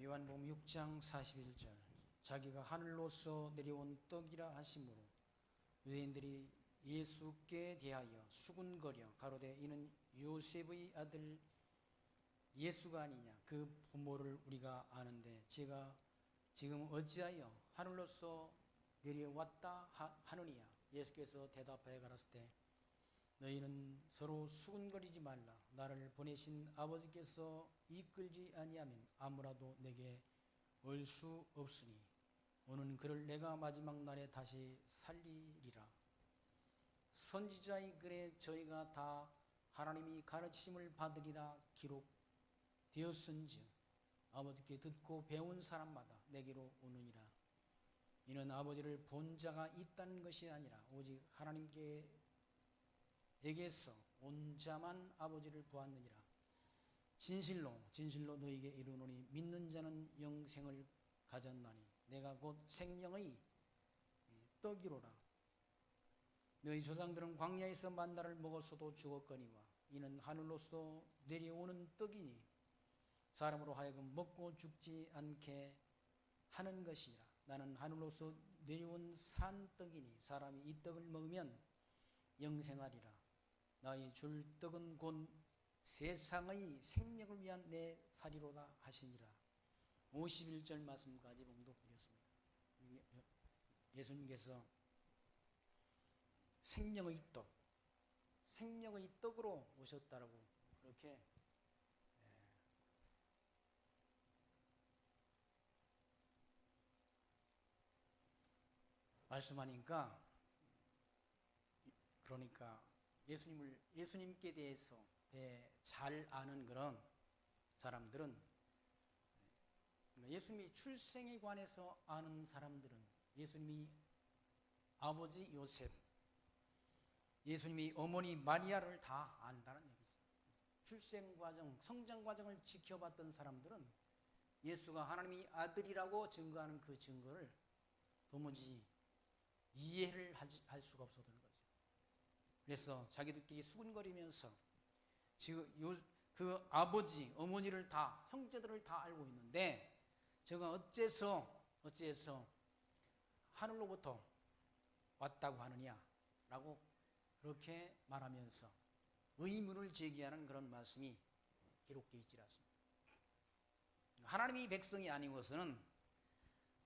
요한복음 6장 41절 자기가 하늘로서 내려온 떡이라 하심으로 유대인들이 예수께 대하여 수군거려 가로되 이는 요셉의 아들 예수가 아니냐 그 부모를 우리가 아는데 제가 지금 어찌하여 하늘로서 내려왔다 하느니야. 예수께서 대답하여 가라사대 때 너희는 서로 수군거리지 말라. 나를 보내신 아버지께서 이끌지 아니하면 아무라도 내게 올 수 없으니 오는 그를 내가 마지막 날에 다시 살리리라. 선지자의 글에 저희가 다 하나님이 가르치심을 받으리라 기록되었은즉 아버지께 듣고 배운 사람마다 내게로 오느니라. 이는 아버지를 본 자가 있다는 것이 아니라 오직 하나님께에게서 온 자만 아버지를 보았느니라. 진실로 진실로 너희에게 이르노니 믿는 자는 영생을 가졌나니 내가 곧 생명의 떡이로라. 너희 조상들은 광야에서 만나를 먹었어도 죽었거니와 이는 하늘로서 내려오는 떡이니 사람으로 하여금 먹고 죽지 않게 하는 것이라. 나는 하늘로서 내려온 산떡이니 사람이 이 떡을 먹으면 영생하리라. 나의 줄 떡은 곧 세상의 생명을 위한 내 살이로다 하시니라. 51절 말씀까지 봉독드렸습니다. 예수님께서 생명의 떡, 생명의 떡으로 오셨다라고 그렇게 말씀하니까, 그러니까 예수님께 대해서 잘 아는 그런 사람들은, 예수님이 출생에 관해서 아는 사람들은 예수님이 아버지 요셉, 예수님이 어머니 마리아를 다 안다는 얘기죠. 출생 과정, 성장 과정을 지켜봤던 사람들은 예수가 하나님의 아들이라고 증거하는 그 증거를 도무지 이해를 할 수가 없었던 거죠. 그래서 자기들끼리 수군거리면서 지금 그 아버지, 어머니를 다, 형제들을 다 알고 있는데 저가 어째서 하늘로부터 왔다고 하느냐라고 그렇게 말하면서 의문을 제기하는 그런 말씀이 기록되어 있지 않습니다. 하나님이 백성이 아니고서는,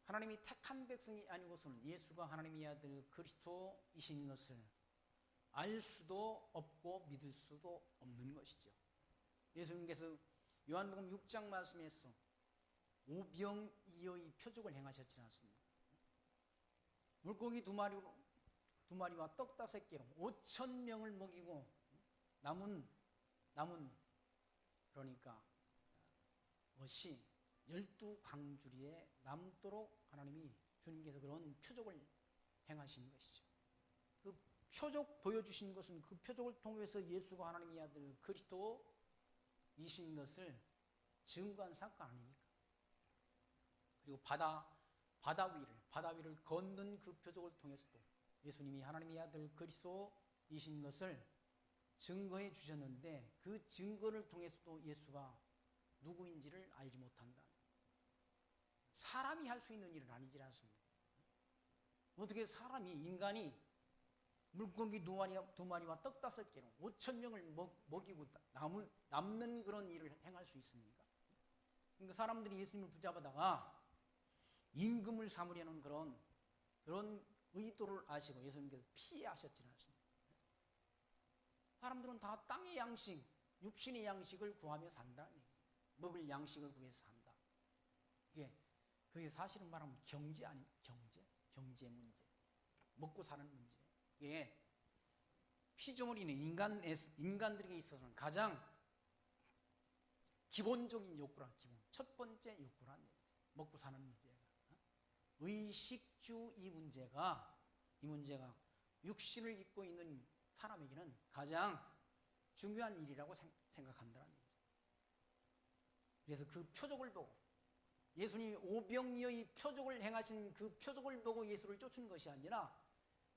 하나님이 택한 백성이 아니고서는 예수가 하나님의 아들 그리스도이신 것을 알 수도 없고 믿을 수도 없는 것이죠. 예수님께서 요한복음 6장 말씀에서 오병이어의 표적을 행하셨지 않습니까? 물고기 두 마리와 떡 5개로 5,000명을 먹이고 남은 그러니까 것이 12광주리에 남도록 하나님이 주님께서 그런 표적을 행하신 것이죠. 그 표적 보여주신 것은 그 표적을 통해서 예수가 하나님의 아들 그리스도이신 것을 증거한 사건 아닙니까? 그리고 바다 위를 걷는 그 표적을 통해서도 예수님이 하나님의 아들 그리스도이신 것을 증거해 주셨는데 그 증거를 통해서도 예수가 누구인지를 알지 못한다. 사람이 할 수 있는 일은 아니지 않습니까? 어떻게 인간이 물고기 두 마리와 떡 5개로 5,000명을 먹이고 남는 그런 일을 행할 수 있습니까? 그러니까 사람들이 예수님을 붙잡아다가 임금을 삼으려는 그런 의도를 아시고 예수님께서 피하셨지 않습니까? 사람들은 다 땅의 양식, 육신의 양식을 구하며 산다는 얘기죠. 먹을 양식을 구해서 산다. 그게 사실은 말하면 경제 아닙니까? 경제 문제. 먹고 사는 문제. 이게 피조물인 인간들에게 있어서는 가장 기본적인 욕구란 첫 번째 욕구란 얘기죠. 먹고 사는 문제가. 의식주 이 문제가 육신을 입고 있는 사람에게는 가장 중요한 일이라고 생각한다는 얘기죠. 그래서 그 표적을 보고 예수님이 오병이어의 표적을 행하신 그 표적을 보고 예수를 쫓은 것이 아니라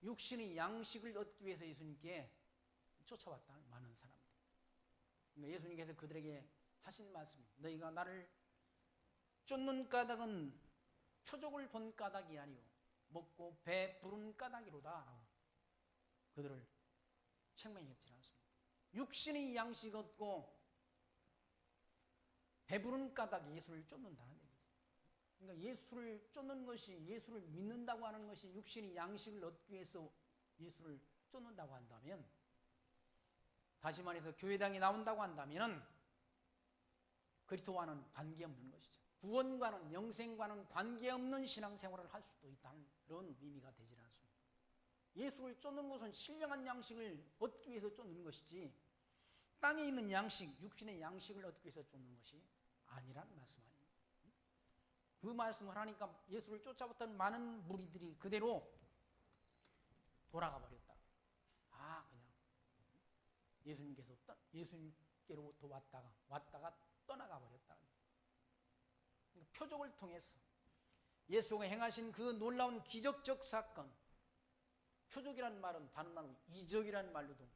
육신의 양식을 얻기 위해서 예수님께 쫓아왔다는 많은 사람들. 그러니까 예수님께서 그들에게 하신 말씀이 너희가 나를 쫓는 까닭은 표적을 본 까닭이 아니오 먹고 배 부른 까닭이로다 라고 그들을 책망했지 않습니까? 육신의 양식 얻고 배부른 까닭에 예수를 쫓는다는 얘기죠. 그러니까 예수를 쫓는 것이, 예수를 믿는다고 하는 것이 육신의 양식을 얻기 위해서 예수를 쫓는다고 한다면, 다시 말해서 교회당에 나온다고 한다면 그리스도와는 관계없는 것이죠. 구원과는, 영생과는 관계없는 신앙생활을 할 수도 있다는 그런 의미가 되질 않습니다. 예수를 쫓는 것은 신령한 양식을 얻기 위해서 쫓는 것이지 땅에 있는 양식, 육신의 양식을 얻기 위해서 쫓는 것이 아니라는 말씀 아닙니까? 그 말씀을 하니까 예수를 쫓아왔던 많은 무리들이 그대로 돌아가 버렸다. 아, 그냥 예수님께로부터 왔다가 떠나가 버렸다. 그러니까 표적을 통해서 예수가 행하신 그 놀라운 기적적 사건, 표적이라는 말은 다른 말로 이적이라는 말로도,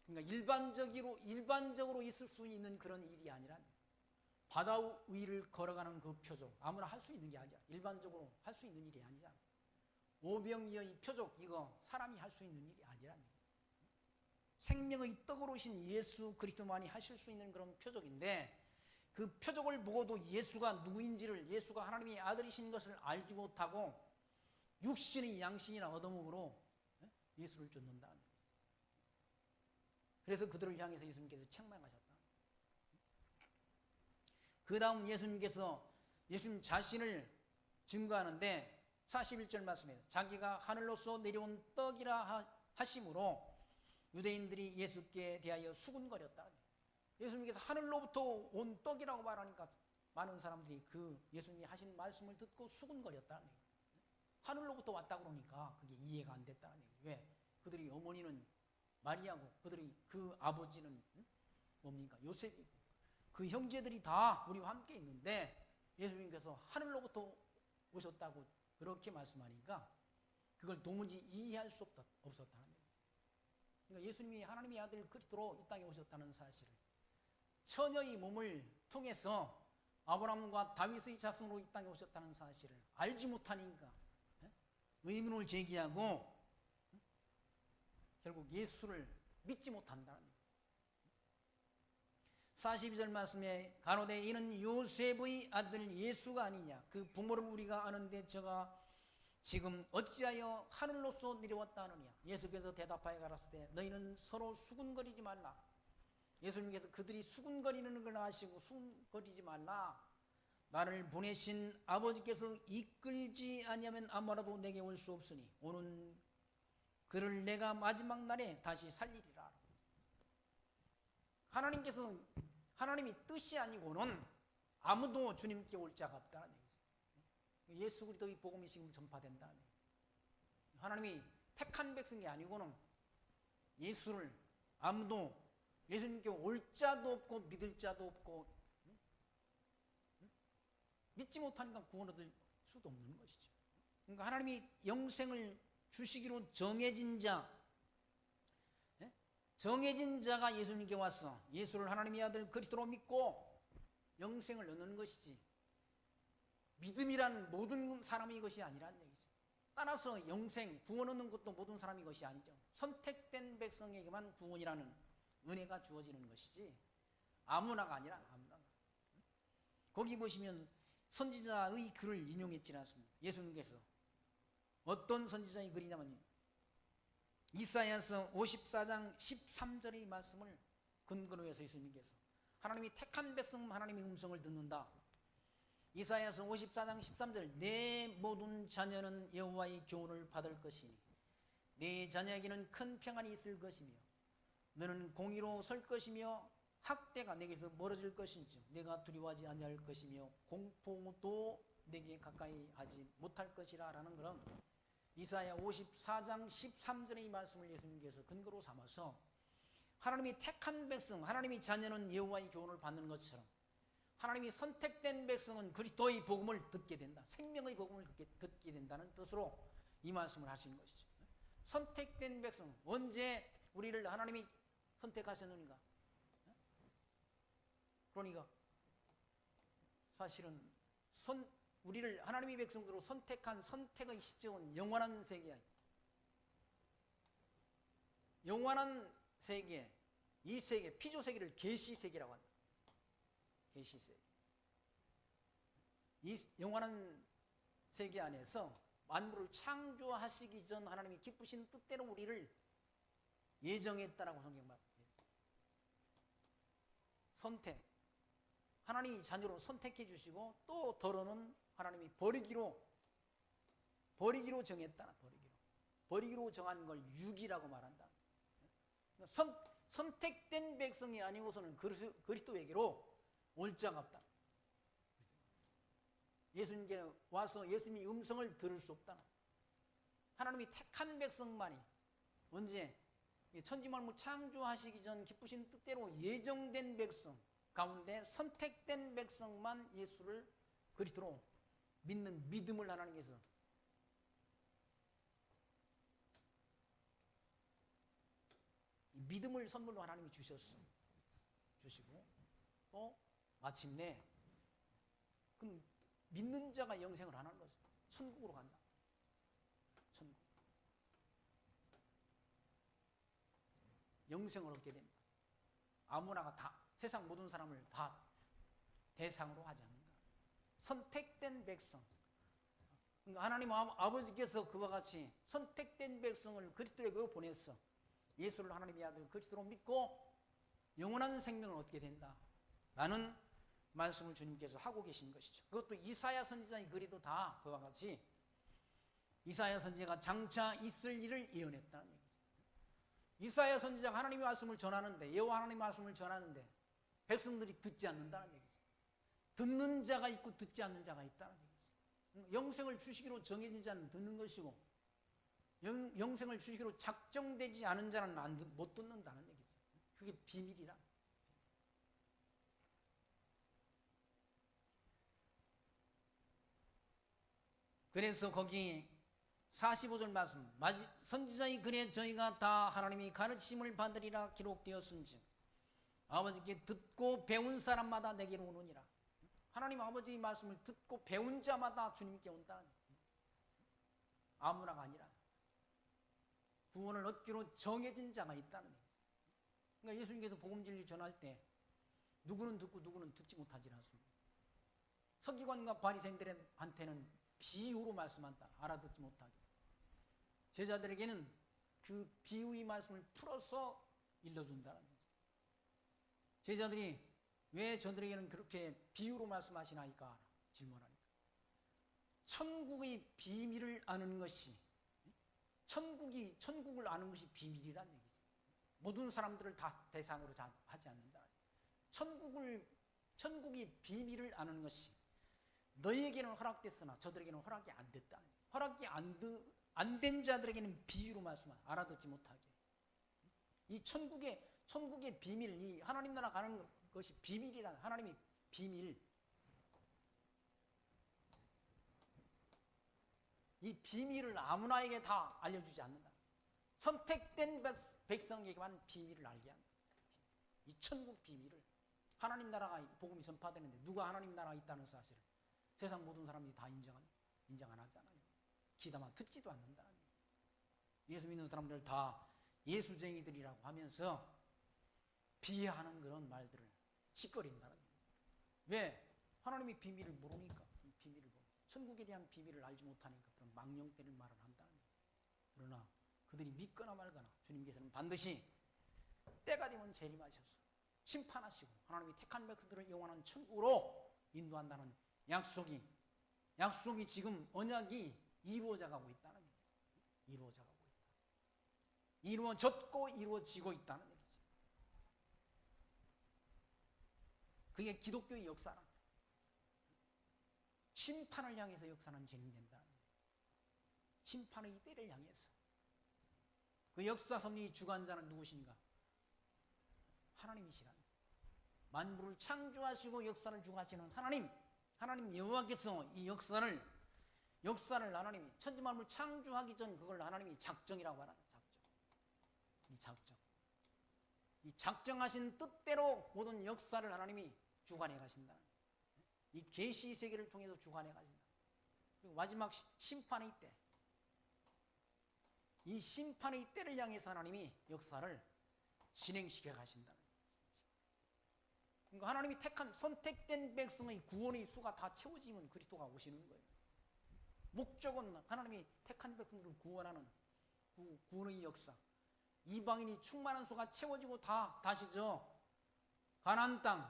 그러니까 일반적으로 있을 수 있는 그런 일이 아니라 바다 위를 걸어가는 그 표적, 아무나 할 수 있는 게 아니야. 일반적으로 할 수 있는 일이 아니잖아. 오병이어의 표적, 이거 사람이 할 수 있는 일이 아니라는 거죠. 생명의 떡으로 오신 예수 그리스도만이 하실 수 있는 그런 표적인데, 그 표적을 보고도 예수가 누구인지를, 예수가 하나님의 아들이신 것을 알지 못하고 육신의 양식이나 얻어먹으로 예수를 쫓는다. 그래서 그들을 향해서 예수님께서 책망하셨다. 그 다음 예수님 자신을 증거하는데 41절 말씀에 자기가 하늘로서 내려온 떡이라 하심으로 유대인들이 예수께 대하여 수군거렸다. 예수님께서 하늘로부터 온 떡이라고 말하니까 많은 사람들이 그 예수님이 하신 말씀을 듣고 수군거렸다는 얘기예요. 하늘로부터 왔다 그러니까 그게 이해가 안 됐다는 얘기예요. 왜? 그들이 어머니는 마리아고 그들이 그 아버지는 뭡니까? 요셉이고 그 형제들이 다 우리와 함께 있는데 예수님께서 하늘로부터 오셨다고 그렇게 말씀하니까 그걸 도무지 이해할 수 없었다는 얘기예요. 그러니까 예수님이 하나님의 아들 그리스도로 이 땅에 오셨다는 사실을, 처녀의 몸을 통해서 아브라함과 다윗의 자손으로 이 땅에 오셨다는 사실을 알지 못하니까 의문을 제기하고 결국 예수를 믿지 못한다는 거예요. 42절 말씀에 가로되 이는 요셉의 아들 예수가 아니냐, 그 부모를 우리가 아는데 저가 지금 어찌하여 하늘로서 내려왔다 하느냐. 예수께서 대답하여 가라사대 너희는 서로 수군거리지 말라. 예수님께서 그들이 수군거리는 걸 아시고 수군거리지 말라. 나를 보내신 아버지께서 이끌지 아니하면 아무라도 내게 올 수 없으니 오는 그를 내가 마지막 날에 다시 살리리라. 하나님이 뜻이 아니고는 아무도 주님께 올 자가 없다는 얘기죠. 예수 그리스도의 복음이 지금 전파된다는 얘기죠. 하나님이 택한 백성이 아니고는 예수를 아무도 예수님께 올 자도 없고 믿을 자도 없고 믿지 못하니까 구원 얻을 수도 없는 것이죠. 그러니까 하나님이 영생을 주시기로 정해진 자가 예수님께 와서 예수를 하나님의 아들 그리스도로 믿고 영생을 얻는 것이지, 믿음이란 모든 사람의 것이 아니라는 얘기죠. 따라서 영생, 구원 얻는 것도 모든 사람의 것이 아니죠. 선택된 백성에게만 구원이라는 은혜가 주어지는 것이지 아무나가 아니라 아무나. 거기 보시면 선지자의 글을 인용했지 않습니까? 예수님께서 어떤 선지자의 글이냐면 이사야서 54장 13절의 말씀을 근거로 해서 예수님께서 하나님이 택한 백성 하나님의 음성을 듣는다. 이사야서 54장 13절 내 모든 자녀는 여호와의 교훈을 받을 것이니 내 자녀에게는 큰 평안이 있을 것이며 너는 공의로 설 것이며 학대가 내게서 멀어질 것인지 내가 두려워하지 아니할 것이며 공포도 내게 가까이 하지 못할 것이라 라는 그런 이사야 54장 13절의 말씀을 예수님께서 근거로 삼아서 하나님이 택한 백성, 하나님의 자녀는 여호와의 교훈을 받는 것처럼 하나님이 선택된 백성은 그리스도의 복음을 듣게 된다. 생명의 복음을 듣게 된다는 뜻으로 이 말씀을 하신 것이죠. 선택된 백성, 언제 우리를 하나님이 선택하셨는가? 그러니까 사실은 우리를 하나님의 백성들로 선택한 선택의 시점은 영원한 세계야. 영원한 세계, 이 세계, 피조 세계를 계시 세계라고 한다. 계시 세계. 이 영원한 세계 안에서 만물을 창조하시기 전 하나님이 기쁘신 뜻대로 우리를 예정했다라고 성경 말합니다. 선택. 하나님이 자녀로 선택해 주시고 또 더러는 하나님이 버리기로 정했다. 버리기로 정한 걸 육이라고 말한다. 선택된 백성이 아니고서는 그리스도에게로 올 자가 없다. 예수님께 와서 예수님의 음성을 들을 수 없다. 하나님이 택한 백성만이 언제 천지만물 창조하시기 전 기쁘신 뜻대로 예정된 백성 가운데 선택된 백성만 예수를 그리스도로 믿는 믿음을 하나님께서 믿음을 선물로 하나님이 주시고 또 마침내 그 믿는 자가 영생을 하는 거죠. 천국으로 간다. 천국. 영생을 얻게 됩니다. 아무나가 다 세상 모든 사람을 다 대상으로 하지 않는다. 선택된 백성. 그러니까 하나님 아버지께서 그와 같이 선택된 백성을 그리스도에게 보냈어. 예수를 하나님의 아들 그리스도로 믿고 영원한 생명을 얻게 된다. 라는 말씀을 주님께서 하고 계신 것이죠. 그것도 이사야 선지자의 글에도 다 그와 같이 이사야 선지자가 장차 있을 일을 예언했다는 얘기죠. 이사야 선지자가 하나님의 말씀을 전하는데 여호와 하나님의 말씀을 전하는데 백성들이 듣지 않는다는 얘기죠. 듣는 자가 있고 듣지 않는 자가 있다는 얘기죠. 영생을 주시기로 정해진 자는 듣는 것이고 영생을 주시기로 작정되지 않은 자는 못 듣는다는 얘기죠. 그게 비밀이라. 그래서 거기 45절 말씀 선지자의 글에 저희가 다 하나님이 가르침을 받으리라 기록되었은즉 아버지께 듣고 배운 사람마다 내게로 오느니라. 하나님 아버지의 말씀을 듣고 배운 자마다 주님께 온다는 아무나가 아니라 구원을 얻기로 정해진 자가 있다는 거예요. 그러니까 예수님께서 복음진리 전할 때 누구는 듣고 누구는 듣지 못하지 않습니다. 서기관과 바리새인들한테는 비유로 말씀한다. 알아듣지 못하게. 제자들에게는 그 비유의 말씀을 풀어서 일러준다는 거죠. 제자들이 왜 저들에게는 그렇게 비유로 말씀하시나이까 질문하니까 천국의 비밀을 아는 것이 천국을 아는 것이 비밀이란 얘기죠. 모든 사람들을 다 대상으로 하지 않는다. 천국의 비밀을 아는 것이 너희에게는 허락됐으나 저들에게는 허락이 안 됐다. 허락이 안 된 자들에게는 비유로 말씀하라. 알아듣지 못하게. 이 천국의 비밀, 이 하나님 나라 가는 것이 비밀이란 하나님의 비밀. 이 비밀을 아무나에게 다 알려주지 않는다. 선택된 백성에게만 비밀을 알게 한다. 이 천국 비밀을. 하나님 나라가 복음이 전파되는데 누가 하나님 나라가 있다는 사실을 세상 모든 사람들이 다 인정 안 하잖아요. 귀담아 듣지도 않는다. 예수 믿는 사람들 다 예수쟁이들이라고 하면서 비하하는 그런 말들을 짓거린다는 거예요. 왜? 하나님의 비밀을 모르니까. 이 비밀을 천국에 대한 비밀을 알지 못하니까 그런 망령되는 말을 한다는 거예요. 그러나 그들이 믿거나 말거나 주님께서는 반드시 때가 되면 재림하셔서 심판하시고 하나님이 택한 백성들을 영원한 천국으로 인도한다는 약속이 지금 언약이 이루어져 가고 있다는 얘기죠. 이루어졌고 이루어지고 있다는 얘기죠. 그게 기독교의 역사라. 심판을 향해서 역사는 진행된다는 거예요. 심판의 때를 향해서. 그 역사 섭리의 주관자는 누구신가? 하나님이시라는 거예요. 만물을 창조하시고 역사를 주관하시는 하나님 여호와께서 이 역사를 하나님이 천지만물 창조하기 전 그걸 하나님이 작정이라고 하는 작정. 이 작정하신 뜻대로 모든 역사를 하나님이 주관해 가신다. 이 계시 세계를 통해서 주관해 가신다. 그리고 마지막 심판의 때, 이 심판의 때를 향해서 하나님이 역사를 진행시켜 가신다는 거죠. 그러니까 하나님이 택한 선택된 백성의 구원의 수가 다 채워지면 그리스도가 오시는 거예요. 목적은 하나님이 택한 백성들을 구원하는 구원의 역사. 이방인이 충만한 수가 채워지고 다시 가나안 땅,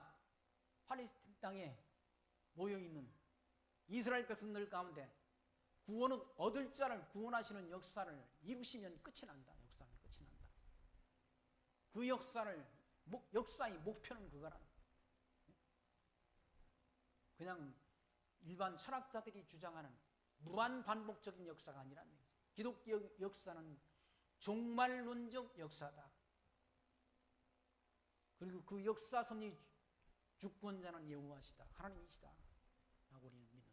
팔레스틴 땅에 모여있는 이스라엘 백성들 가운데 구원을 얻을 자를 구원하시는 역사를 이루시면 끝이 난다. 역사는 끝이 난다. 그 역사의 목표는 그거라. 그냥 일반 철학자들이 주장하는 무한 반복적인 역사가 아니라는 거죠. 기독교 역사는 종말론적 역사다. 그리고 그 역사 섭리의 주권자는 여호와시다. 하나님이시다. 라고 우리는 믿는다.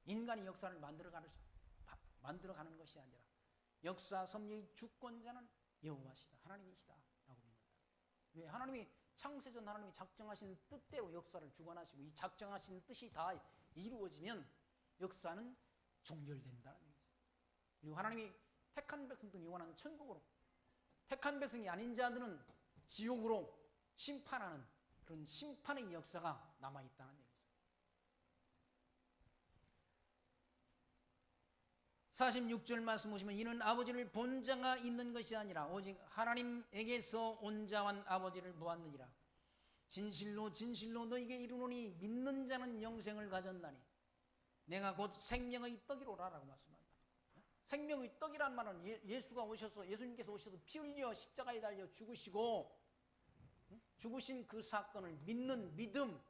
인간이 역사를 만들어가는 것이 아니라 역사 섭리의 주권자는 여호와시다. 하나님이시다. 라고 믿는다. 왜? 하나님이 창세전 하나님이 작정하신 뜻대로 역사를 주관하시고 이 작정하신 뜻이 다 이루어지면 역사는 종결된다는 얘기죠. 그리고 하나님이 택한 백성들은 영원한 천국으로, 택한 백성이 아닌 자들은 지옥으로 심판하는 그런 심판의 역사가 남아있다는 얘기죠. 46절 말씀 보시면 이는 아버지를 본 자가 있는 것이 아니라 오직 하나님에게서 온 자만 아버지를 보았느니라. 진실로 진실로 너에게 이르노니 믿는 자는 영생을 가졌나니 내가 곧 생명의 떡이로라 라고 말씀합니다. 생명의 떡이란 말은 예수님께서 오셔서 피 흘려 십자가에 달려 죽으시고 죽으신 그 사건을 믿는 믿음,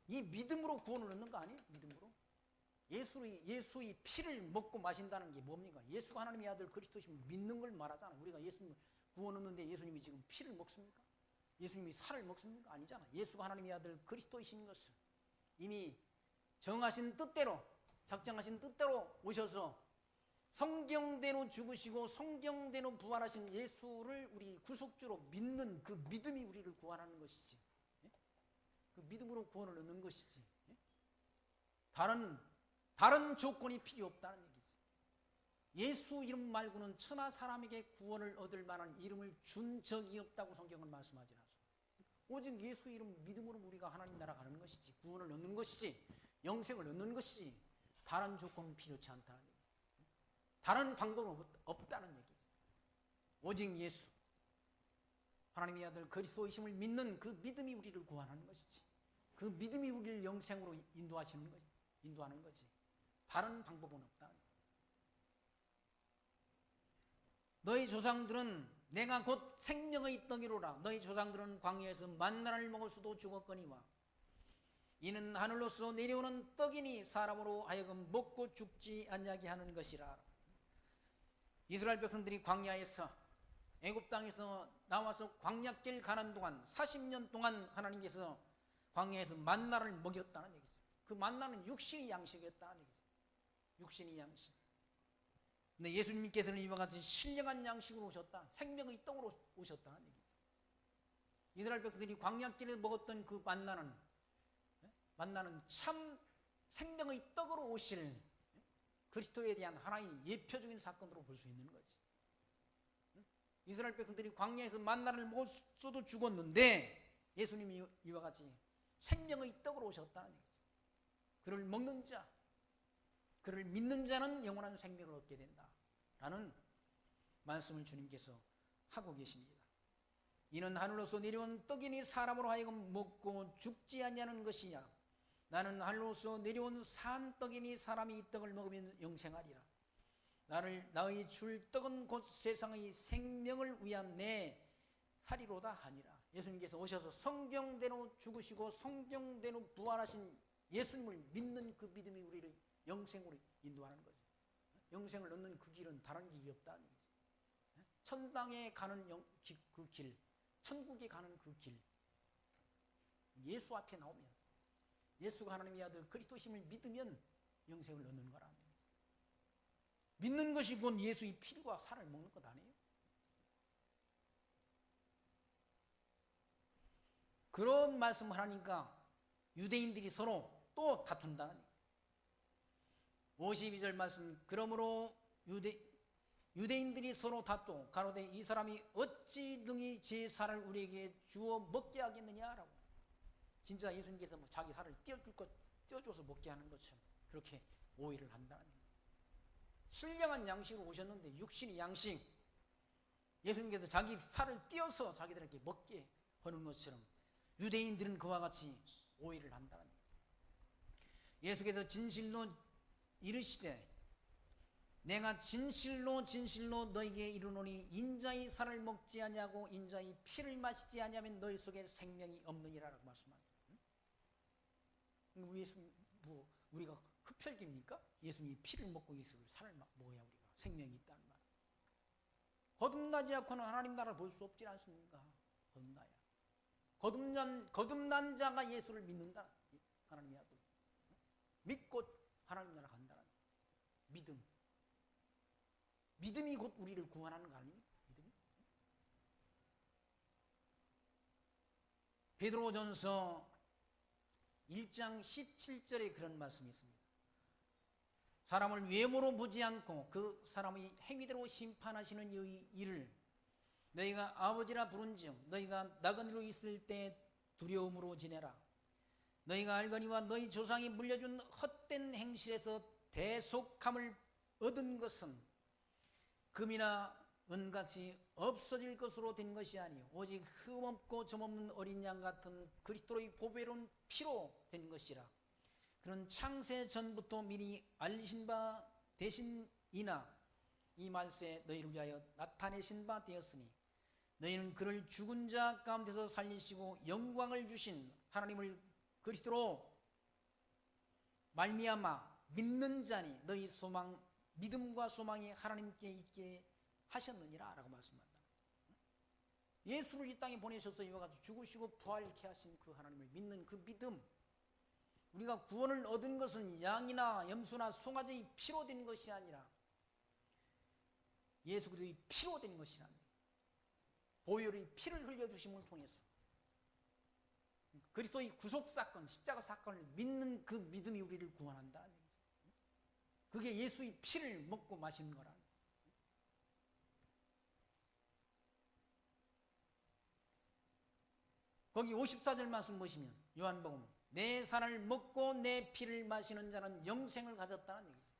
이 믿음으로 구원을 얻는 거 아니에요? 믿음으로. 예수의 피를 먹고 마신다는 게 뭡니까? 예수가 하나님의 아들 그리스도심을 믿는 걸 말하잖아요. 우리가 예수님 구원 얻는데 예수님이 지금 피를 먹습니까? 예수님이 살을 먹습니까? 아니잖아. 예수가 하나님의 아들 그리스도이신 것을 이미 정하신 뜻대로, 작정하신 뜻대로 오셔서 성경대로 죽으시고 성경대로 부활하신 예수를 우리 구속주로 믿는 그 믿음이 우리를 구원하는 것이지. 그 믿음으로 구원을 얻는 것이지. 다른 조건이 필요 없다는 얘기지. 예수 이름 말고는 천하 사람에게 구원을 얻을 만한 이름을 준 적이 없다고 성경은 말씀하지 않았어. 오직 예수 이름 믿음으로 우리가 하나님 나라 가는 것이지, 구원을 얻는 것이지, 영생을 얻는 것이지, 다른 조건은 필요치 않다는 얘기지. 다른 방법은 없다는 얘기지. 오직 예수, 하나님의 아들 그리스도이심을 믿는 그 믿음이 우리를 구원하는 것이지, 그 믿음이 우리를 영생으로 인도하는 거지. 다른 방법은 없다. 너희 조상들은 내가 곧 생명의 떡이로라. 너희 조상들은 광야에서 만나를 먹었어도 죽었거니와 이는 하늘로서 내려오는 떡이니 사람으로 하여금 먹고 죽지 아니하게 하는 것이라. 이스라엘 백성들이 광야에서 애굽 땅에서 나와서 광야길 가는 동안 40년 동안 하나님께서 광야에서 만나를 먹였다는 얘기죠. 그 만나는 육신의 양식이었다는 얘기죠. 육신의 양식. 근데 예수님께서는 이와 같이 신령한 양식으로 오셨다. 생명의 떡으로 오셨다는 얘기죠. 이스라엘 백성들이 광야길에 먹었던 그 만나는 참 생명의 떡으로 오실 그리스도에 대한 하나의 예표적인 사건으로 볼 수 있는 거지. 이스라엘 백성들이 광야에서 만나를 먹었어도 죽었는데 예수님이 이와 같이 생명의 떡으로 오셨다는 얘기죠. 그를 먹는 자, 그를 믿는 자는 영원한 생명을 얻게 된다라는 말씀을 주님께서 하고 계십니다. 이는 하늘로서 내려온 떡이니 사람으로 하여금 먹고 죽지 아니하는 것이냐. 나는 하늘로서 내려온 산 떡이니 사람이 이 떡을 먹으면 영생하리라. 나의 줄 떡은 곧 세상의 생명을 위한 내 살이로다 하니라. 예수님께서 오셔서 성경대로 죽으시고 성경대로 부활하신 예수님을 믿는 그 믿음이 우리를 영생으로 인도하는 거죠. 영생을 얻는 그 길은 다른 길이 없다는 얘기죠. 천당에 가는 그 길, 천국에 가는 그 길, 예수 앞에 나오면, 예수가 하나님의 아들 그리스도심을 믿으면 영생을 얻는 거라는 얘기죠. 믿는 것이 곧 예수의 피와 살을 먹는 것 아니에요? 그런 말씀을 하니까 유대인들이 서로 또 다툰다는 얘기예요. 52절 말씀, 그러므로 유대인들이 서로 다투 가로되 이 사람이 어찌 능히 제 살을 우리에게 주어 먹게 하겠느냐라고. 진짜 예수님께서 뭐 자기 살을 떼어줘서 먹게 하는 것처럼 그렇게 오해를 한다는 얘기예요. 신령한 양식으로 오셨는데 육신의 양식, 예수님께서 자기 살을 떼어서 자기들에게 먹게 하는 것처럼 유대인들은 그와 같이 오해를 한다는 얘기예요. 예수께서 진실로 이르시되 내가 진실로 진실로 너에게 이르노니 인자의 살을 먹지 아니하고 인자의 피를 마시지 아니하면 너희 속에 생명이 없느니라라고 말씀합니다. 우리가 흡혈귀입니까? 예수님이 피를 먹고 예수를 살을 먹어야 우리가 생명이 있다는 말. 거듭나지 않고는 하나님 나라를 볼 수 없지 않습니까? 거듭나야. 거듭난 자가 예수를 믿는다. 하나님의 아들. 믿고 하나님 나라 간다는 믿음. 믿음이 곧 우리를 구원하는 거 아닙니까? 믿음이? 베드로전서 1장 17절에 그런 말씀이 있습니다. 사람을 외모로 보지 않고 그 사람의 행위대로 심판하시는 이 일을 너희가 아버지라 부른즉 너희가 나그네로 있을 때 두려움으로 지내라. 너희가 알거니와 너희 조상이 물려준 헛된 행실에서 대속함을 얻은 것은 금이나 은같이 없어질 것으로 된 것이 아니요 오직 흠없고 점없는 어린 양 같은 그리스도의 보배로운 피로 된 것이라. 그는 창세 전부터 미리 알리신 바 되신이나 이 말세에 너희를 위하여 나타내신 바 되었으니 너희는 그를 죽은 자 가운데서 살리시고 영광을 주신 하나님을 그리스도로 말미암아 믿는 자니 너희 소망 믿음과 소망이 하나님께 있게 하셨느니라 라고 말씀한다. 예수를 이 땅에 보내셔서 이와 같이 죽으시고 부활케 하신 그 하나님을 믿는 그 믿음, 우리가 구원을 얻은 것은 양이나 염소나 송아지의 피로 된 것이 아니라 예수 그리스도의 피로 된 것이라. 보혈의 피를 흘려주심을 통해서 그리스도의 구속사건, 십자가 사건을 믿는 그 믿음이 우리를 구원한다는 얘기죠. 그게 예수의 피를 먹고 마시는 거라. 거기 54절 말씀 보시면 요한복음 내 살을 먹고 내 피를 마시는 자는 영생을 가졌다는 얘기죠.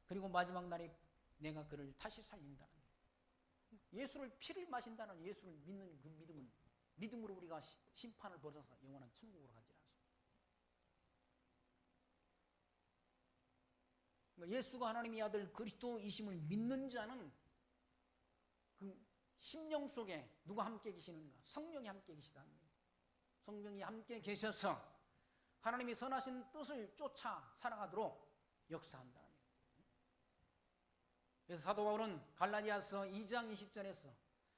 그리고 마지막 날에 내가 그를 다시 살린다는 얘기죠. 예수를 피를 마신다는 예수를 믿는 그 믿음은 믿음으로 우리가 심판을 벌어서 영원한 천국으로 가지 않습니다. 그러니까 예수가 하나님의 아들 그리스도이심을 믿는 자는 그 심령 속에 누가 함께 계시는가? 성령이 함께 계시다는 거예요. 성령이 함께 계셔서 하나님의 선하신 뜻을 쫓아 살아가도록 역사한다는 거예요. 그래서 사도 바울은 갈라디아서 2장 20절에서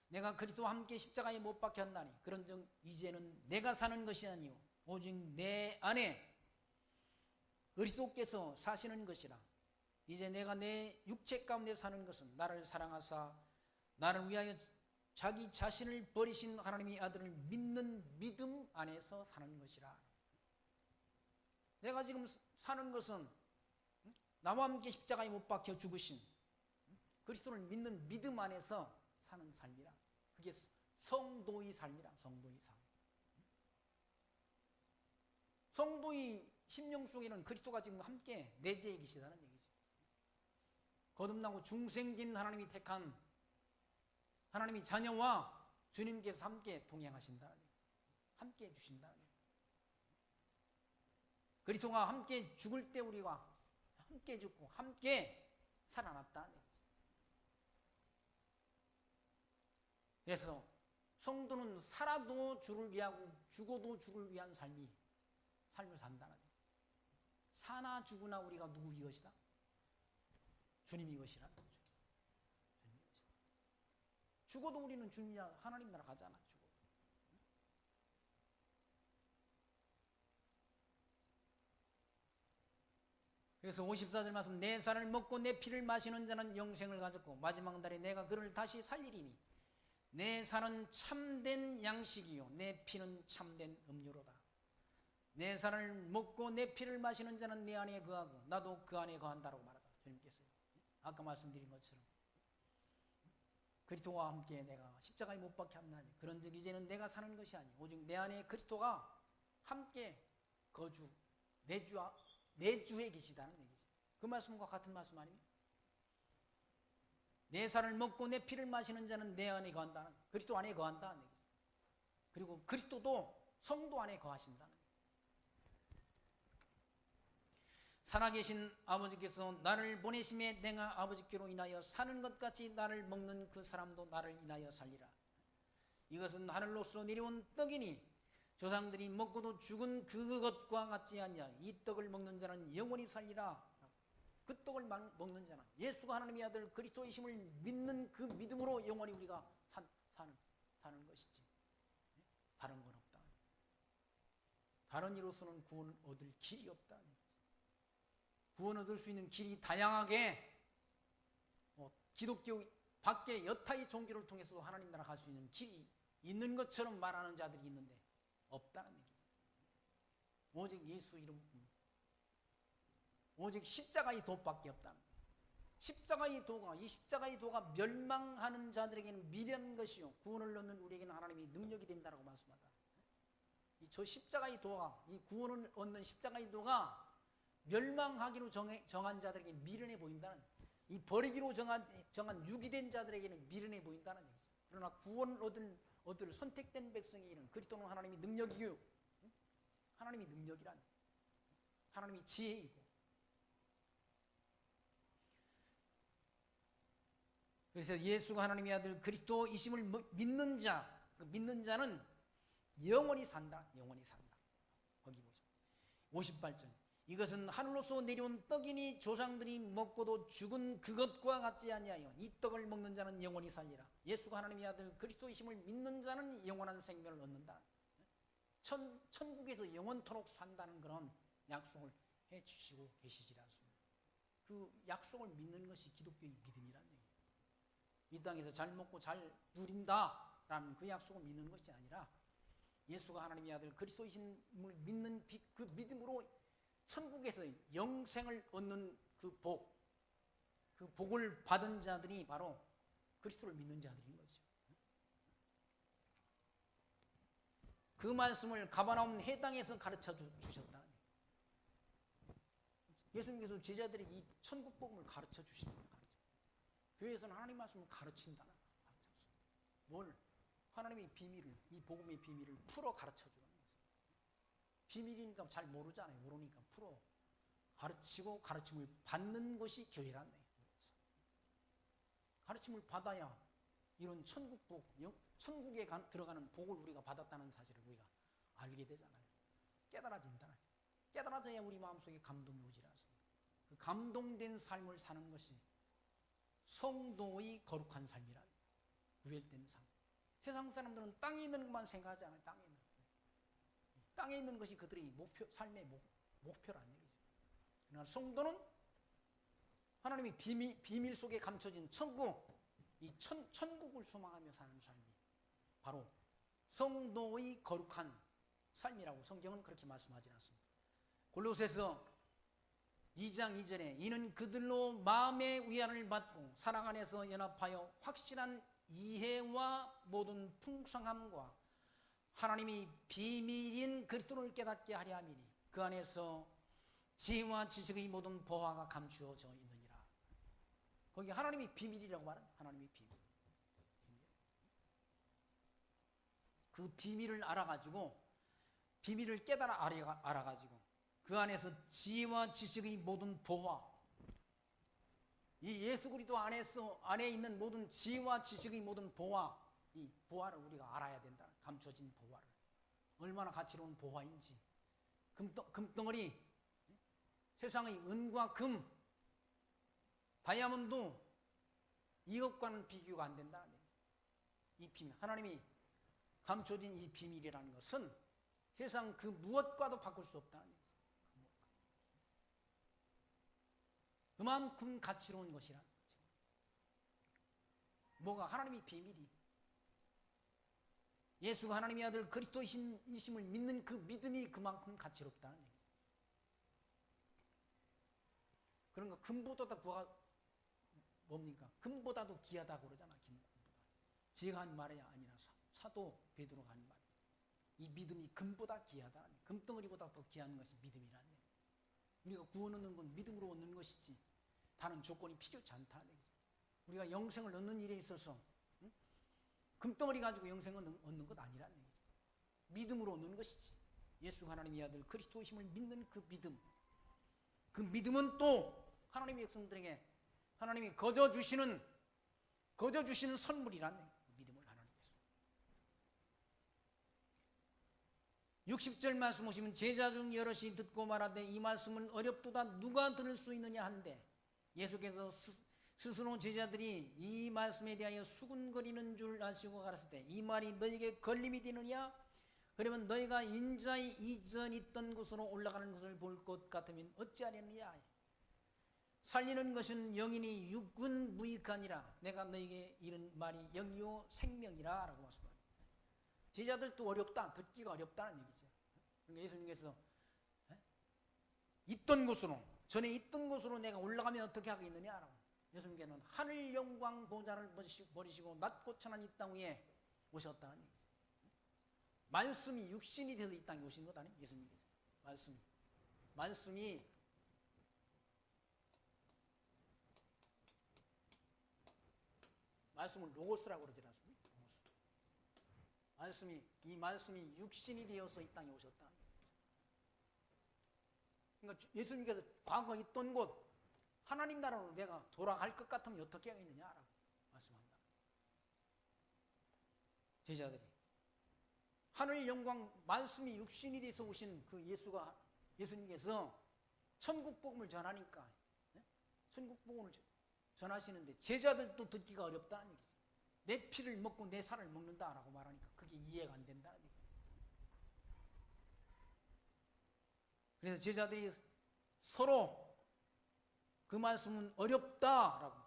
내가 그리스도와 함께 십자가에 못 박혔나니 그런즉 이제는 내가 사는 것이 아니요 오직 내 안에 그리스도께서 사시는 것이라. 이제 내가 내 육체 가운데 사는 것은 나를 사랑하사 나를 위하여 자기 자신을 버리신 하나님의 아들을 믿는 믿음 안에서 사는 것이라. 내가 지금 사는 것은 나와 함께 십자가에 못 박혀 죽으신 그리스도를 믿는 믿음 안에서 사는 삶이라. 그게 성도의 삶이라. 성도의 삶. 성도의 심령 속에는 그리스도가 지금 함께 내재해 계시다는 얘기죠. 거듭나고 중생된 하나님이 택한 하나님의 자녀와 주님께서 함께 동행하신다는 얘기죠. 함께 해주신다는 얘기죠. 그리스도가 함께 죽을 때 우리가 함께 죽고 함께 살아났다는 얘기죠. 그래서 성도는 살아도 주를 위하고 죽어도 주를 위한 삶을 산다는 거예요. 사나 죽으나 우리가 누구 이것이다? 주님 이것이라는 거죠. 주님 이것이다. 죽어도 우리는 주님 하나님 나라 가잖아. 죽어도. 그래서 54절 말씀 내 살을 먹고 내 피를 마시는 자는 영생을 가졌고 마지막 날에 내가 그를 다시 살리리니 내 살은 참된 양식이요 내 피는 참된 음료로다. 내 살을 먹고 내 피를 마시는 자는 내 안에 거하고 나도 그 안에 거한다라고 말하다 주님께서요. 아까 말씀드린 것처럼 그리스도와 함께 내가 십자가에 못 박혀 함나니 그런즉 이제는 내가 사는 것이 아니 오직 내 안에 그리스도가 함께 거주 내 주에 계시다는 얘기죠. 그 말씀과 같은 말씀 아닙니까? 내 살을 먹고 내 피를 마시는 자는 내 안에 거한다는 그리스도 안에 거한다는 얘기죠. 그리고 그리스도도 성도 안에 거하신다는 얘기죠. 살아계신 아버지께서 나를 보내심에 내가 아버지께로 인하여 사는 것 같이 나를 먹는 그 사람도 나를 인하여 살리라. 이것은 하늘로서 내려온 떡이니 조상들이 먹고도 죽은 그것과 같지 않냐. 이 떡을 먹는 자는 영원히 살리라. 그 떡을 먹는 자는 예수가 하나님의 아들 그리스도이심을 믿는 그 믿음으로 영원히 우리가 사는 것이지. 다른 건 없다. 다른 이로서는 구원을 얻을 길이 없다. 구원 얻을 수 있는 길이 다양하게 기독교 밖에 여타의 종교를 통해서도 하나님 나라 갈 수 있는 길이 있는 것처럼 말하는 자들이 있는데 없다는 얘기죠. 오직 예수 이름, 오직 십자가의 도밖에 없다는 거예요. 이 십자가의 도가 멸망하는 자들에게는 미련한 것이요 구원을 얻는 우리에게는 하나님이 능력이 된다라고 말씀하다. 저 십자가의 도가, 이 구원을 얻는 십자가의 도가 멸망하기로 정한 자들에게 미련해 보인다는, 이 버리기로 정한 유기된 자들에게는 미련해 보인다는 얘기죠. 그러나 구원을 얻을 선택된 백성에게는 그리스도는 하나님의 능력이요, 하나님의 능력이란, 하나님의 지혜이고, 그래서 예수가 하나님의 아들 그리스도이심을 믿는 자, 그 믿는 자는 영원히 산다. 영원히 산다. 거기 보죠. 58절. 이것은 하늘로서 내려온 떡이니 조상들이 먹고도 죽은 그것과 같지 아니하여 이 떡을 먹는 자는 영원히 살리라. 예수가 하나님의 아들 그리스도이심을 믿는 자는 영원한 생명을 얻는다. 천국에서 영원토록 산다는 그런 약속을 해주시고 계시지 않습니다. 그 약속을 믿는 것이 기독교의 믿음이라는 얘기입니다. 이 땅에서 잘 먹고 잘 누린다라는 그 약속을 믿는 것이 아니라 예수가 하나님의 아들 그리스도이심을 믿는 그 믿음으로 천국에서 영생을 얻는 그 복을 받은 자들이 바로 그리스도를 믿는 자들인 거죠. 그 말씀을 가버나움 해당에서 가르쳐 주셨다. 예수님께서 제자들이 이 천국 복음을 가르쳐 주시는 거예요. 교회에서는 하나님 말씀을 가르친다는 거예요. 뭘? 하나님의 비밀을, 이 복음의 비밀을 풀어 가르쳐 주는 거예요. 비밀이니까 잘 모르잖아요. 모르니까 풀어 가르치고 가르침을 받는 것이 교회란 얘기예요. 가르침을 받아야 이런 천국에 들어가는 복을 우리가 받았다는 사실을 우리가 알게 되잖아요. 깨달아진다. 깨달아져야 우리 마음속에 감동이 오지 않습니까? 그 감동된 삶을 사는 것이 성도의 거룩한 삶이란, 구별된 삶. 세상 사람들은 땅에 있는 것만 생각하지 않아요. 땅에 있는 것이 그들의 삶의 목표란 얘기죠. 그러나 성도는 하나님의 비밀 속에 감춰진 천국, 이 천국을 소망하며 사는 삶이 바로 성도의 거룩한 삶이라고 성경은 그렇게 말씀하지 않습니다. 골로새서 2장 2절에 이는 그들로 마음의 위안을 받고 사랑 안에서 연합하여 확실한 이해와 모든 풍성함과 하나님이 비밀인 그리스도를 깨닫게 하려 함이니 그 안에서 지혜와 지식의 모든 보화가 감추어져 있느니라. 거기 하나님이 비밀이라고 말하는 하나님의 비밀. 그 비밀을 알아가지고 비밀을 깨달아 알아가지고 그 안에서 지혜와 지식의 모든 보화, 이 예수 그리스도 안에 있는 모든 지혜와 지식의 모든 보화, 이 보화를 우리가 알아야 된다. 감춰진 보화를. 얼마나 가치로운 보화인지. 금덩어리, 세상의 은과 금, 다이아몬드, 이것과는 비교가 안 된다는 얘기예요. 이 비밀, 하나님이 감춰진 이 비밀이라는 것은 세상 그 무엇과도 바꿀 수 없다는 얘기죠. 그만큼 가치로운 것이라는 거죠. 뭐가? 하나님의 비밀이. 예수가 하나님의 아들 그리스도이심을 믿는 그 믿음이 그만큼 가치롭다는 얘기죠. 그런가 금보다도 뭡니까? 금보다도 귀하다고 그러잖아. 금보다. 제가 한 말이 아니라 사도 베드로가 한 말. 이 믿음이 금보다 귀하다. 금덩어리보다 더 귀한 것이 믿음이라는 얘기죠. 우리가 구원 얻는 건 믿음으로 얻는 것이지 다른 조건이 필요치 않다는 얘기죠. 우리가 영생을 얻는 일에 있어서 금덩어리 가지고 영생을 얻는 것 아니라는 얘기죠. 믿음으로 얻는 것이지. 예수 하나님의 아들 그리스도이심을 믿는 그 믿음. 그 믿음은 또 하나님의 백성들에게 하나님이 거저 주시는 선물이라는 얘기죠. 믿음을 하나님께서. 60절 말씀 보시면 제자 중 여럿이 듣고 말하되 이 말씀은 어렵도다 누가 들을 수 있느냐 한데 예수께서 스스로 제자들이 이 말씀에 대하여 수군거리는 줄 아시고 가라사대 때 이 말이 너에게 걸림이 되느냐? 그러면 너희가 인자의 이전 있던 곳으로 올라가는 것을 볼 것 같으면 어찌하려느냐? 살리는 것은 영이니 육은 무익하니라. 내가 너에게 이른 말이 영이요 생명이라 라고 말씀합니다. 제자들도 어렵다. 듣기가 어렵다는 얘기죠. 그러니까 예수님께서 있던 곳으로 전에 있던 곳으로 내가 올라가면 어떻게 하겠느냐라고. 예수님께서는 하늘 영광 보좌를 버리시고 낮고 천한 이 땅 위에 오셨다는 얘기죠. 말씀이 육신이 돼서 이 땅에 오신 것 아니에요? 예수님께서. 말씀을 로고스라고 그러지 않습니까? 이 말씀이 육신이 되어서 이 땅에 오셨다. 그러니까 예수님께서 과거 있던 곳 하나님 나라로 내가 돌아갈 것 같으면 어떻게 하겠느냐라고 말씀합니다. 제자들이 하늘 영광 말씀이 육신이 돼서 오신 그 예수님께서 천국 복음을 전하니까 천국 복음을 전하시는데 제자들도 듣기가 어렵다는 얘기죠. 내 피를 먹고 내 살을 먹는다라고 말하니까 그게 이해가 안 된다는 얘기죠. 그래서 제자들이 서로 그 말씀은 어렵다라고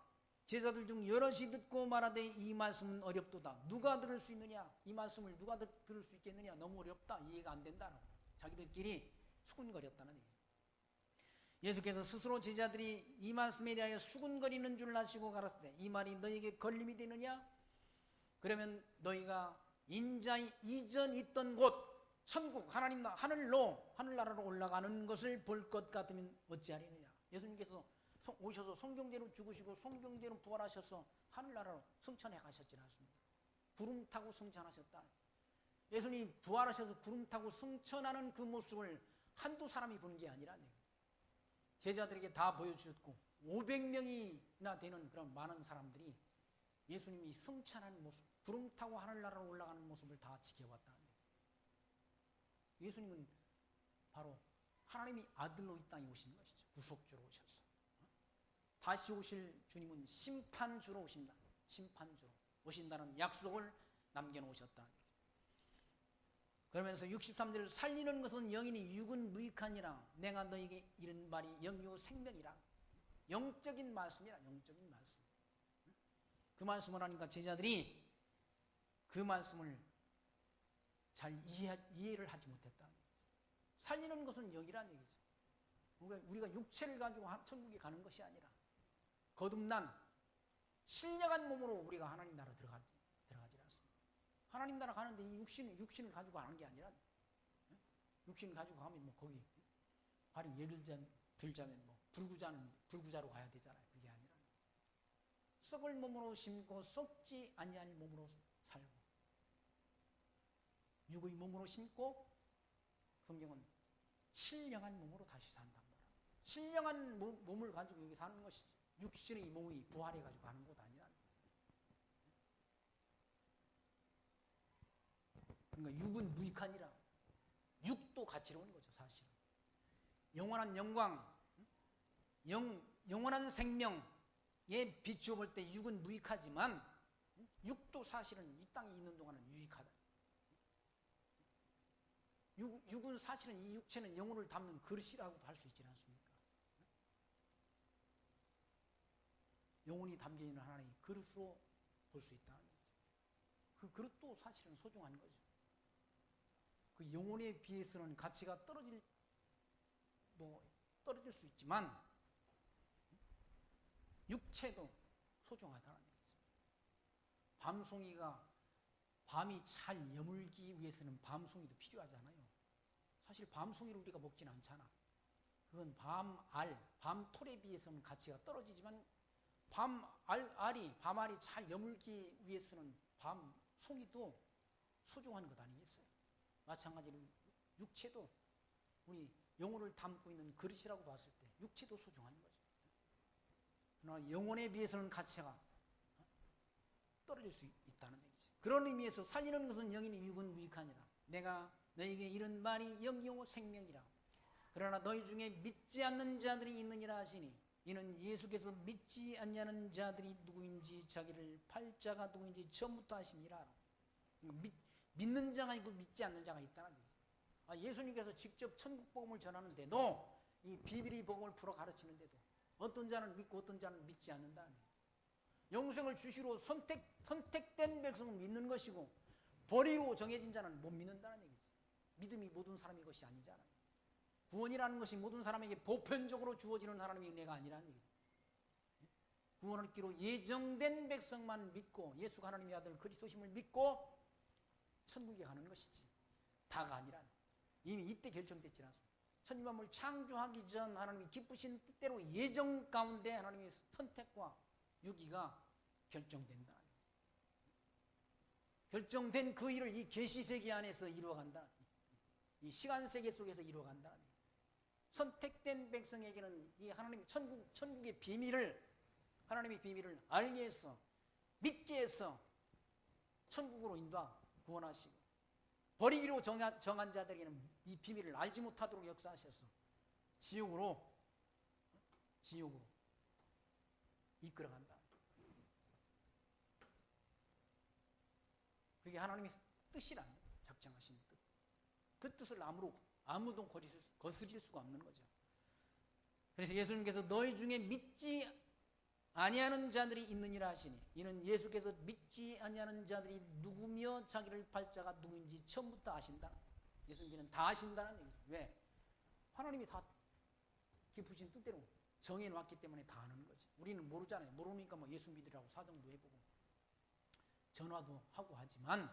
제자들 중 여럿이 듣고 말하되 이 말씀은 어렵도다. 누가 들을 수 있느냐? 이 말씀을 누가 들을 수 있겠느냐? 너무 어렵다. 이해가 안 된다라고 자기들끼리 수군거렸다는 얘기죠. 예수께서 스스로 제자들이 이 말씀에 대하여 수군거리는 줄 아시고 가라사대 이 말이 너에게 걸림이 되느냐? 그러면 너희가 인자의 이전 있던 곳 천국 하늘나라로 올라가는 것을 볼 것 같으면 어찌하리느냐? 예수님께서 오셔서 성경대로 죽으시고 성경대로 부활하셔서 하늘나라로 승천해 가셨지 않습니까? 구름 타고 승천하셨다. 예수님이 부활하셔서 구름 타고 승천하는 그 모습을 한두 사람이 본 게 아니라는 얘기예요. 제자들에게 다 보여주셨고 500명이나 되는 그런 많은 사람들이 예수님이 승천하는 모습, 구름 타고 하늘나라로 올라가는 모습을 다 지켜봤다는 얘기예요. 예수님은 바로 하나님의 아들로 이 땅에 오신 것이죠. 구속주로 오셔서. 다시 오실 주님은 심판주로 오신다. 심판주로 오신다는 약속을 남겨놓으셨다. 그러면서 63절 살리는 것은 영이니 육은 무익하니라. 내가 너에게 이른 말이 영이요 생명이라. 영적인 말씀이라. 영적인 말씀. 그 말씀을 하니까 제자들이 그 말씀을 잘 이해를 하지 못했다. 살리는 것은 영이라는 얘기죠. 우리가 육체를 가지고 천국에 가는 것이 아니라 거듭난 신령한 몸으로 우리가 하나님 나라 들어가지 않습니다. 하나님 나라 가는데 이 육신을 가지고 가는 게 아니라 육신을 가지고 가면 뭐 거기 바로 예를 들자면 뭐 불구자로 가야 되잖아요. 그게 아니라 썩을 몸으로 심고 썩지 아니할 몸으로 살고 육의 몸으로 심고 성경은 신령한 몸으로 다시 산단 말이야. 신령한 몸을 가지고 여기 사는 것이지. 육신의 몸이 부활해가지고 가는 것 아니라. 그러니까 육은 무익하니라. 육도 가치로운 거죠, 사실은. 영원한 영광, 영원한 생명에 비추어 볼 때 육은 무익하지만 육도 사실은 이 땅에 있는 동안은 유익하다. 육은 사실은 이 육체는 영혼을 담는 그릇이라고도 할 수 있지 않습니까? 영혼이 담겨있는 하나님의 그릇으로 볼 수 있다는 거죠. 그 그릇도 사실은 소중한 거죠. 그 영혼에 비해서는 가치가 떨어질 수 있지만 육체도 소중하다는 얘기죠. 밤송이가 밤이 잘 여물기 위해서는 밤송이도 필요하잖아요. 사실 밤송이를 우리가 먹진 않잖아. 그건 밤톨에 비해서는 가치가 떨어지지만 밤알이 잘 여물기 위해서는 밤송이도 소중한 것 아니겠어요? 마찬가지로 육체도 우리 영혼을 담고 있는 그릇이라고 봤을 때 육체도 소중한 거죠. 그러나 영혼에 비해서는 가치가 떨어질 수 있다는 얘기죠. 그런 의미에서 살리는 것은 영이니 육은 무익하니라. 내가 너에게 이런 말이 영이요 생명이라. 그러나 너희 중에 믿지 않는 자들이 있느니라 하시니 이는 예수께서 믿지 않냐는 자들이 누구인지 자기를 팔자가 누구인지 처음부터 아십니다. 믿는 자가 있고 믿지 않는 자가 있다는 얘기죠. 예수님께서 직접 천국 복음을 전하는데도 이 비밀의 복음을 풀어 가르치는데도 어떤 자는 믿고 어떤 자는 믿지 않는다는 얘기죠. 영생을 주시로 선택된 백성은 믿는 것이고 버리로 정해진 자는 못 믿는다는 얘기죠. 믿음이 모든 사람의 것이 아니잖아요. 구원이라는 것이 모든 사람에게 보편적으로 주어지는 하나님의 은혜가 아니라는 얘기죠. 구원을 얻기로 예정된 백성만 믿고 예수가 하나님의 아들 그리스도심을 믿고 천국에 가는 것이지 다가 아니란 이미 이때 결정됐지 않습니까? 천지 만물 창조하기 전 하나님이 기쁘신 뜻대로 예정 가운데 하나님의 선택과 유기가 결정된다. 결정된 그 일을 이 계시세계 안에서 이루어간다. 이 시간세계 속에서 이루어간다. 선택된 백성에게는 이 하나님 천국의 비밀을 하나님의 비밀을 알게 해서 믿게 해서 천국으로 인도하 구원하시고 버리기로 정한 자들에게는 이 비밀을 알지 못하도록 역사하셔서 지옥으로 이끌어간다. 그게 하나님의 뜻이란 작정하신 뜻. 그 뜻을 아무도 거스릴 수가 없는 거죠. 그래서 예수님께서 너희 중에 믿지 아니하는 자들이 있느니라 하시니 이는 예수께서 믿지 아니하는 자들이 누구며 자기를 팔자가 누구인지 처음부터 아신다. 예수님께서는 다 아신다는 얘기죠. 왜? 하나님이 다 기쁘신 뜻대로 정해놨기 때문에 다 아는 거죠. 우리는 모르잖아요. 모르니까 뭐 예수 믿으라고 사정도 해보고 전화도 하고 하지만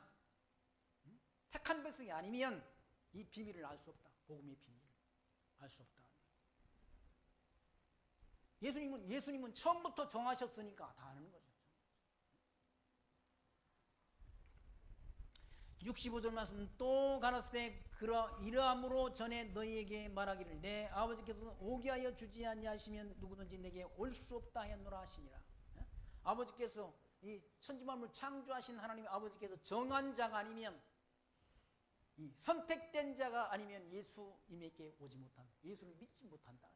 택한 백성이 아니면 이 비밀을 알 수 없다. 복음의 비밀을 알 수 없다. 예수님은 처음부터 정하셨으니까 다 아는 거죠. 65절 말씀 또 가라사대 이러함으로 전에 너희에게 말하기를 내 아버지께서 오게 하여 주지 아니하시면 누구든지 내게 올 수 없다 하였노라 하시니라. 아버지께서 이 천지만물 창조하신 하나님 아버지께서 정한 자가 아니면 이 선택된 자가 아니면 예수님에게 오지 못한다. 예수를 믿지 못한다.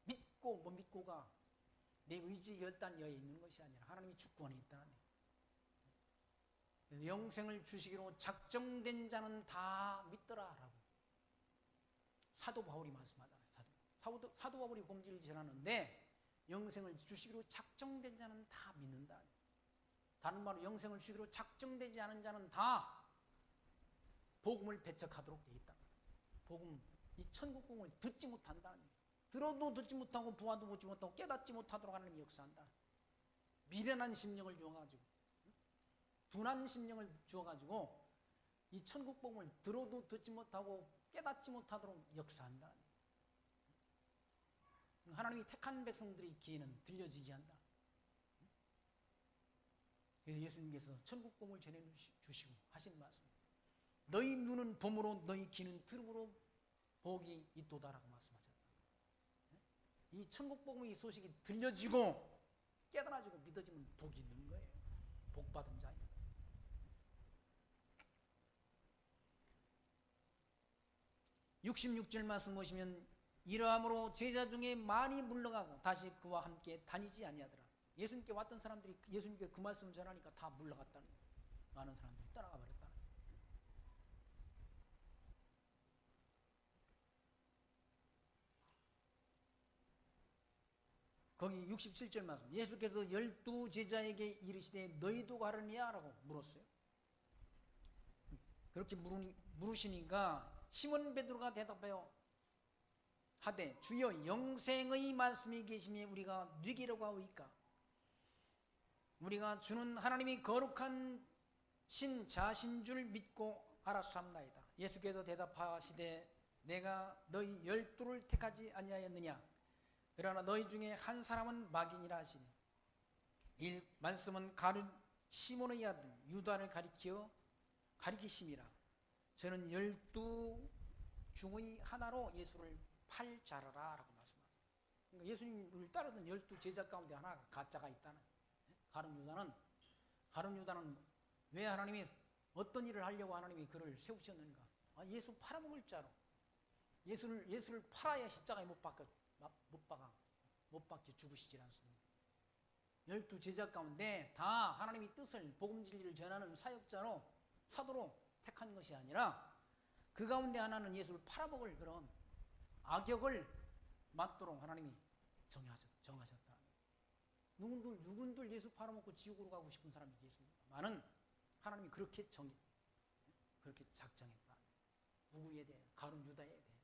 믿고 못 믿고가 내 의지 결단 여에 있는 것이 아니라 하나님이 주권에 있다는 얘기예요. 영생을 주시기로 작정된 자는 다 믿더라라고 사도 바울이 말씀하잖아요. 사도 바울이 공지를 전하는데 영생을 주시기로 작정된 자는 다 믿는다. 다른 말로 영생을 주시기로 작정되지 않은 자는 다 복음을 배척하도록 되어 있다. 복음, 이 천국 복음을 듣지 못한다는 얘기예요. 들어도 듣지 못하고 보아도 보지 못하고 깨닫지 못하도록 하나님이 역사한다. 미련한 심령을 주어가지고 둔한 심령을 주어가지고 이 천국 복음을 들어도 듣지 못하고 깨닫지 못하도록 역사한다. 하나님이 택한 백성들의 귀에는 들려지게 한다. 그래서 예수님께서 천국 복음을 전해주시고 하신 말씀 너희 눈은 봄으로 너희 귀는 들음으로 복이 있도다라고 말씀하셨잖아요. 이 천국 복음의 소식이 들려지고 깨달아지고 믿어지면 복이 있는 거예요. 복 받은 자입니다. (66절) 말씀 보시면 이러함으로 제자 중에 많이 물러가고 다시 그와 함께 다니지 아니하더라. 예수님께 왔던 사람들이 예수님께 그 말씀을 전하니까 다 물러갔다는 거예요. 많은 사람들이 떠나가 버렸다. 거기 67절 말씀 예수께서 12 제자에게 이르시되 너희도 가느냐 라고 물었어요. 그렇게 물으시니까 시몬 베드로가 대답하여 하되 주여 영생의 말씀이 계시며 우리가 누기라고 하오이까? 우리가 주는 하나님이 거룩한 신 자신 줄 믿고 알았사옵나이다. 예수께서 대답하시되 내가 너희 12를 택하지 아니하였느냐? 그러나 너희 중에 한 사람은 마귀니라 하시니 이 말씀은 가룟 시몬의 아들 유다를 가리키심이라. 저는 12 중의 하나로 예수를 팔자라라 라고 말씀하세요. 그러니까 예수님을 따르던 12 제자 가운데 하나가 가짜가 있다는. 가룟 유다는 왜 하나님이 어떤 일을 하려고 하나님이 그를 세우셨는가? 예수 팔아먹을 자로. 예수를 팔아야 십자가에 못 박혀 죽으시질 않습니다. 12 제자 가운데 다 하나님의 뜻을 복음 진리를 전하는 사역자로 사도로 택한 것이 아니라 그 가운데 하나는 예수를 팔아먹을 그런 악역을 맡도록 하나님이 정하셨다. 누군들 예수 팔아먹고 지옥으로 가고 싶은 사람이 있겠습니까? 많은 하나님이 그렇게 작정했다. 누구에 대해? 가룟 유다에 대해서.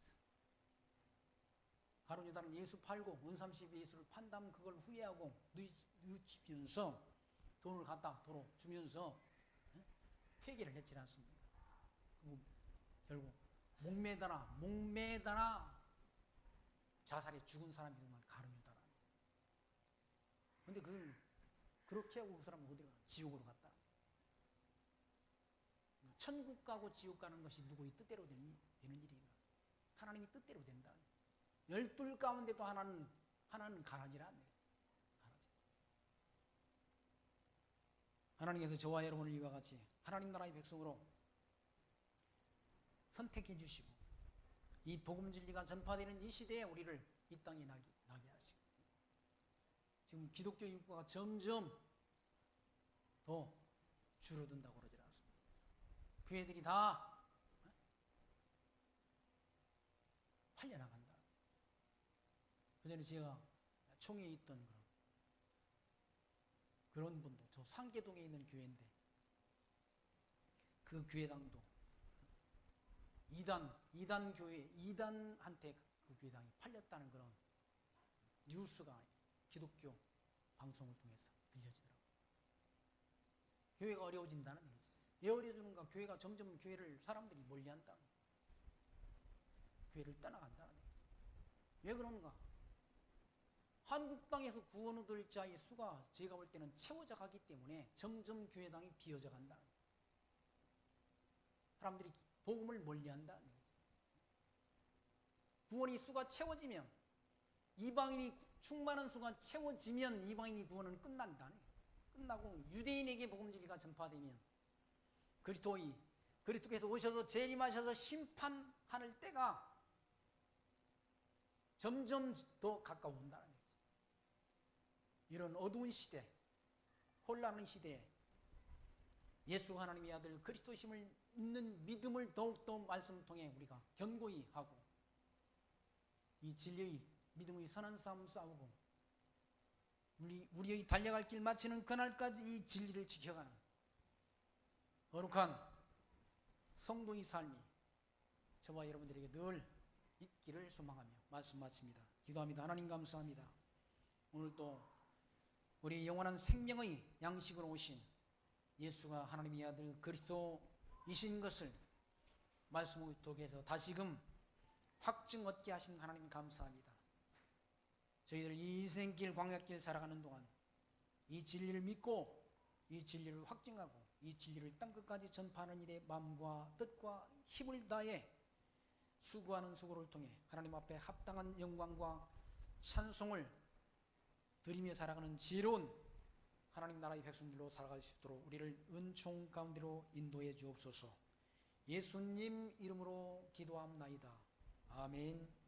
가룟 유다는 예수 팔고 은삼십에 예수를 판 다음 그걸 후회하고 뉘우치면서 돈을 갖다 도로 주면서 회개를 했지 않습니까? 결국 목매다나 자살에 죽은 사람이 정말 가룟 유다라. 그런데 그렇게 하고 그 사람은 어디가? 지옥으로 갔다. 천국 가고 지옥 가는 것이 누구의 뜻대로 되는 일인가? 하나님의 뜻대로 된다. 12 가운데도 하나는 가라지라 안 돼. 하나님께서 저와 여러분을 이와 같이 하나님 나라의 백성으로 선택해 주시고 이 복음 진리가 전파되는 이 시대에 우리를 이 땅에 나게 하시고 지금 기독교 인구가 점점 더 줄어든다고 그러지 않습니다. 교회들이 다 팔려나간다. 그전에 제가 총에 있던 그런 분도 저 상계동에 있는 교회인데 그 교회당도 이단한테 그 교회당이 팔렸다는 그런 뉴스가 기독교 방송을 통해서 들려지더라고요. 교회가 어려워진다는 얘기죠. 왜 어려워지는가? 교회가 점점 사람들이 멀리한다. 교회를 떠나간다는 얘기죠. 왜 그런가? 한국 땅에서 구원 얻을 자의 수가 제가 볼 때는 채워져 가기 때문에 점점 교회당이 비어져 간다. 사람들이 복음을 멀리한다는 얘기죠. 구원의 수가 채워지면 이방인이 충만한 수가 채워지면 이방인의 구원은 끝난다. 끝나고 유대인에게 복음 진리가 전파되면 그리스도께서 오셔서 재림하셔서 심판할 때가 점점 더 가까워온다는 얘기죠. 이런 어두운 시대, 혼란의 시대에 예수 하나님의 아들 그리스도심을 있는 믿음을 더욱더 말씀을 통해 우리가 견고히 하고 이 진리의 믿음의 선한 싸움 싸우고 우리의 달려갈 길 마치는 그날까지 이 진리를 지켜가는 거룩한 성도의 삶이 저와 여러분들에게 늘 있기를 소망하며 말씀 마칩니다. 기도합니다. 하나님 감사합니다. 오늘 또 우리 영원한 생명의 양식으로 오신 예수가 하나님의 아들 그리스도이신 것을 말씀을 통해서 다시금 확증 얻게 하신 하나님 감사합니다. 저희들 이 인생길 광야길 살아가는 동안 이 진리를 믿고 이 진리를 확증하고 이 진리를 땅끝까지 전파하는 일에 마음과 뜻과 힘을 다해 수고하는 수고를 통해 하나님 앞에 합당한 영광과 찬송을 드리며 살아가는 지혜로운 하나님 나라의 백성들로 살아갈 수 있도록 우리를 은총 가운데로 인도해 주옵소서. 예수님 이름으로 기도합나이다. 아멘.